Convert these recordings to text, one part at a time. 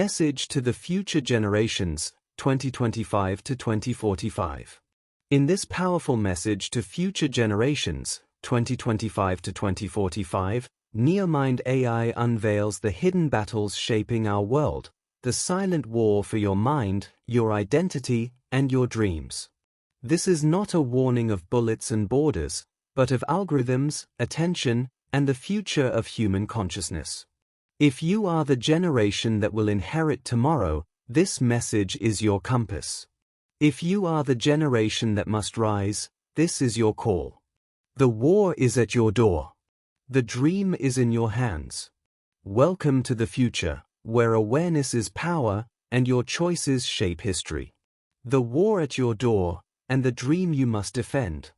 Message to the future generations, 2025 to 2045. In this powerful message to future generations, 2025 to 2045, NeoMind AI unveils the hidden battles shaping our world, the silent war for your mind, your identity, and your dreams. This is not a warning of bullets and borders, but of algorithms, attention, and the future of human consciousness. If you are the generation that will inherit tomorrow, this message is your compass. If you are the generation that must rise, this is your call. The war is at your door. The dream is in your hands. Welcome to the future, where awareness is power, and your choices shape history. The war at your door, and the dream you must defend.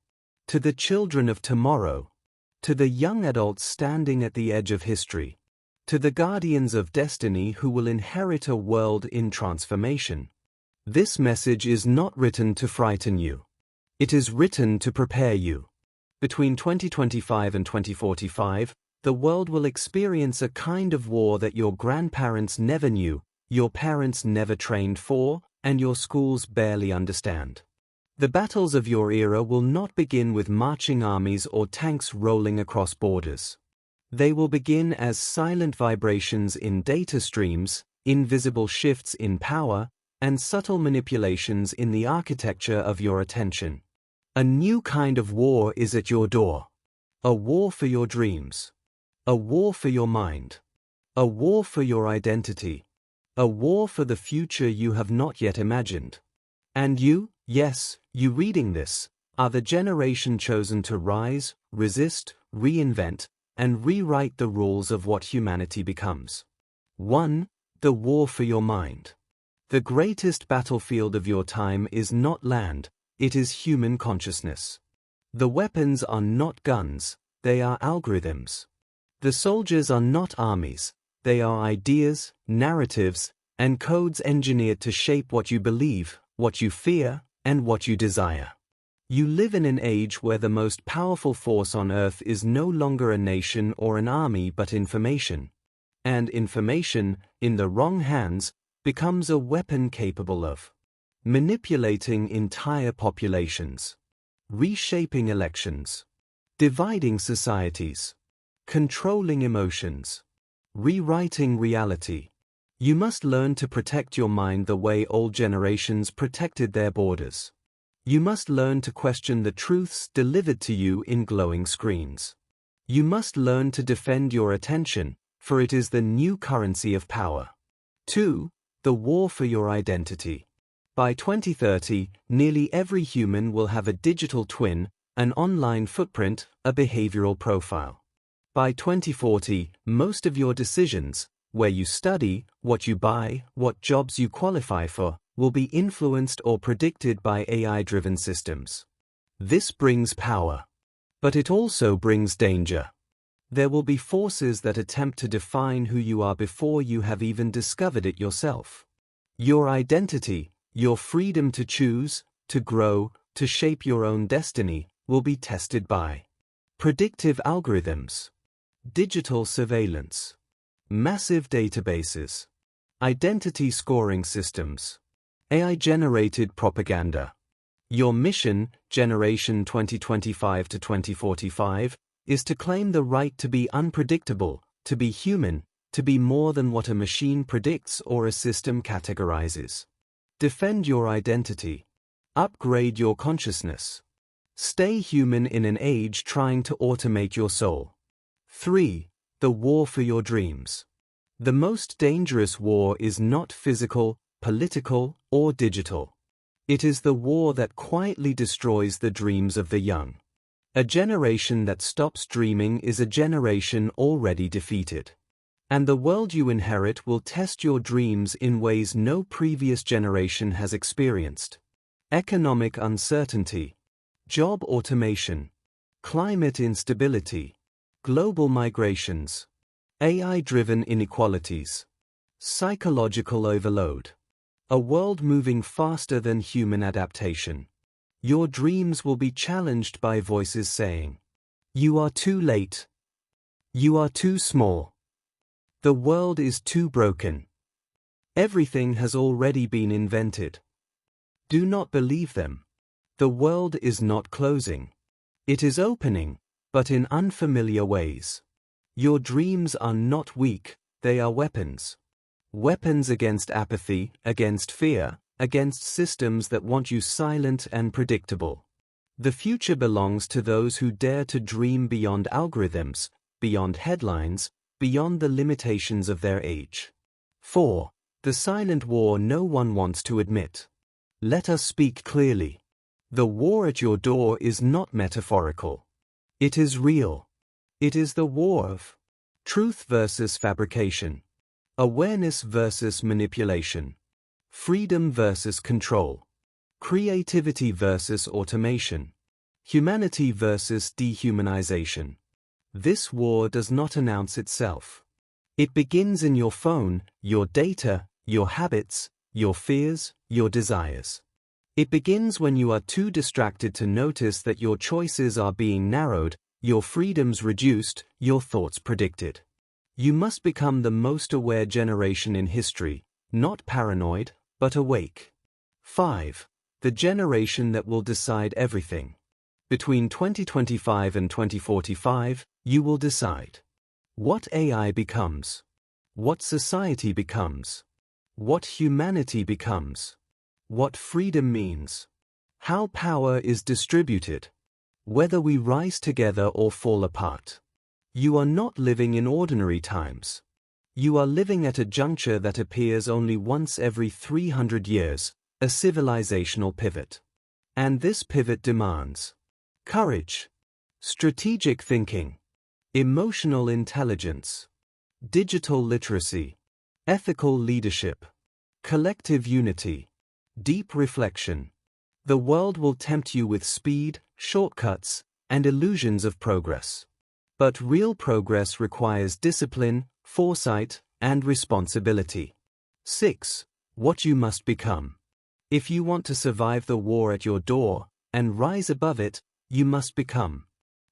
To the children of tomorrow. To the young adults standing at the edge of history. To the guardians of destiny who will inherit a world in transformation. This message is not written to frighten you. It is written to prepare you. Between 2025 and 2045, the world will experience a kind of war that your grandparents never knew, your parents never trained for, and your schools barely understand. The battles of your era will not begin with marching armies or tanks rolling across borders. They will begin as silent vibrations in data streams, invisible shifts in power, and subtle manipulations in the architecture of your attention. A new kind of war is at your door. A war for your dreams. A war for your mind. A war for your identity. A war for the future you have not yet imagined. And you, yes, you reading this, are the generation chosen to rise, resist, reinvent, and rewrite the rules of what humanity becomes. 1. The war for your mind. The greatest battlefield of your time is not land, it is human consciousness. The weapons are not guns, they are algorithms. The soldiers are not armies, they are ideas, narratives, and codes engineered to shape what you believe, what you fear, and what you desire. You live in an age where the most powerful force on earth is no longer a nation or an army but information. And information, in the wrong hands, becomes a weapon capable of manipulating entire populations, reshaping elections, dividing societies, controlling emotions, rewriting reality. You must learn to protect your mind the way old generations protected their borders. You must learn to question the truths delivered to you in glowing screens. You must learn to defend your attention, for it is the new currency of power. 2. The war for your identity. By 2030, nearly every human will have a digital twin, an online footprint, a behavioral profile. By 2040, most of your decisions, where you study, what you buy, what jobs you qualify for, will be influenced or predicted by AI-driven systems. This brings power. But it also brings danger. There will be forces that attempt to define who you are before you have even discovered it yourself. Your identity, your freedom to choose, to grow, to shape your own destiny, will be tested by predictive algorithms, digital surveillance, massive databases, identity scoring systems, AI-generated propaganda. Your mission, Generation 2025 to 2045, is to claim the right to be unpredictable, to be human, to be more than what a machine predicts or a system categorizes. Defend your identity. Upgrade your consciousness. Stay human in an age trying to automate your soul. 3. The war for your dreams. The most dangerous war is not physical, political, or digital. It is the war that quietly destroys the dreams of the young. A generation that stops dreaming is a generation already defeated. And the world you inherit will test your dreams in ways no previous generation has experienced. Economic uncertainty, job automation, climate instability, global migrations, AI-driven inequalities, psychological overload. A world moving faster than human adaptation. Your dreams will be challenged by voices saying, "You are too late. You are too small. The world is too broken. Everything has already been invented. Do not believe them. The world is not closing. It is opening, but in unfamiliar ways. Your dreams are not weak, they are weapons. Weapons against apathy, against fear, against systems that want you silent and predictable. The future belongs to those who dare to dream beyond algorithms, beyond headlines, beyond the limitations of their age. 4. The silent war no one wants to admit. Let us speak clearly. The war at your door is not metaphorical. It is real. It is the war of truth versus fabrication, awareness versus manipulation, freedom versus control, creativity versus automation, humanity versus dehumanization. This war does not announce itself. It begins in your phone, your data, your habits, your fears, your desires. It begins when you are too distracted to notice that your choices are being narrowed, your freedoms reduced, your thoughts predicted. You must become the most aware generation in history, not paranoid, but awake. 5. The generation that will decide everything. Between 2025 and 2045, you will decide what AI becomes, what society becomes, what humanity becomes, what freedom means, how power is distributed, whether we rise together or fall apart. You are not living in ordinary times. You are living at a juncture that appears only once every 300 years, a civilizational pivot. And this pivot demands courage, strategic thinking, emotional intelligence, digital literacy, ethical leadership, collective unity, deep reflection. The world will tempt you with speed, shortcuts, and illusions of progress. But real progress requires discipline, foresight, and responsibility. 6. What you must become. If you want to survive the war at your door and rise above it, you must become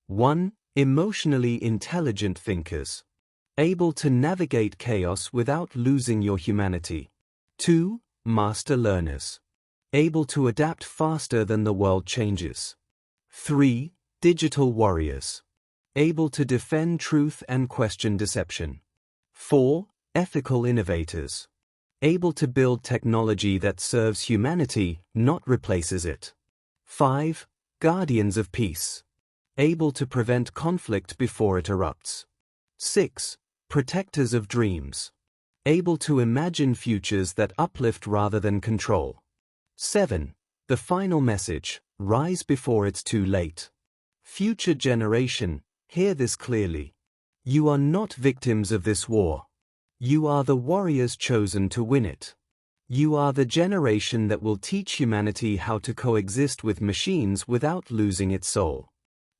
1. Emotionally intelligent thinkers, able to navigate chaos without losing your humanity. 2. Master learners, able to adapt faster than the world changes. 3. Digital warriors, able to defend truth and question deception. 4. Ethical innovators, able to build technology that serves humanity, not replaces it. 5. Guardians of peace, able to prevent conflict before it erupts. 6. Protectors of dreams, able to imagine futures that uplift rather than control. 7. The final message: rise before it's too late. Future generation, hear this clearly. You are not victims of this war. You are the warriors chosen to win it. You are the generation that will teach humanity how to coexist with machines without losing its soul.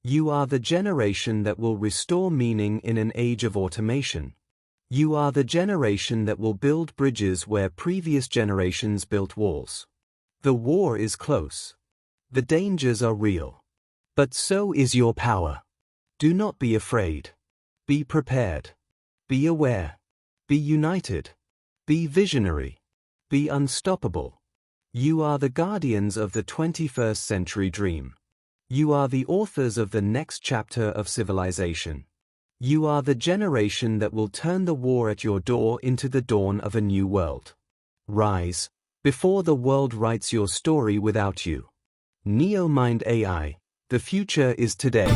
You are the generation that will restore meaning in an age of automation. You are the generation that will build bridges where previous generations built walls. The war is close. The dangers are real. But so is your power. Do not be afraid. Be prepared. Be aware. Be united. Be visionary. Be unstoppable. You are the guardians of the 21st century dream. You are the authors of the next chapter of civilization. You are the generation that will turn the war at your door into the dawn of a new world. Rise, before the world writes your story without you. NeoMind AI, the future is today.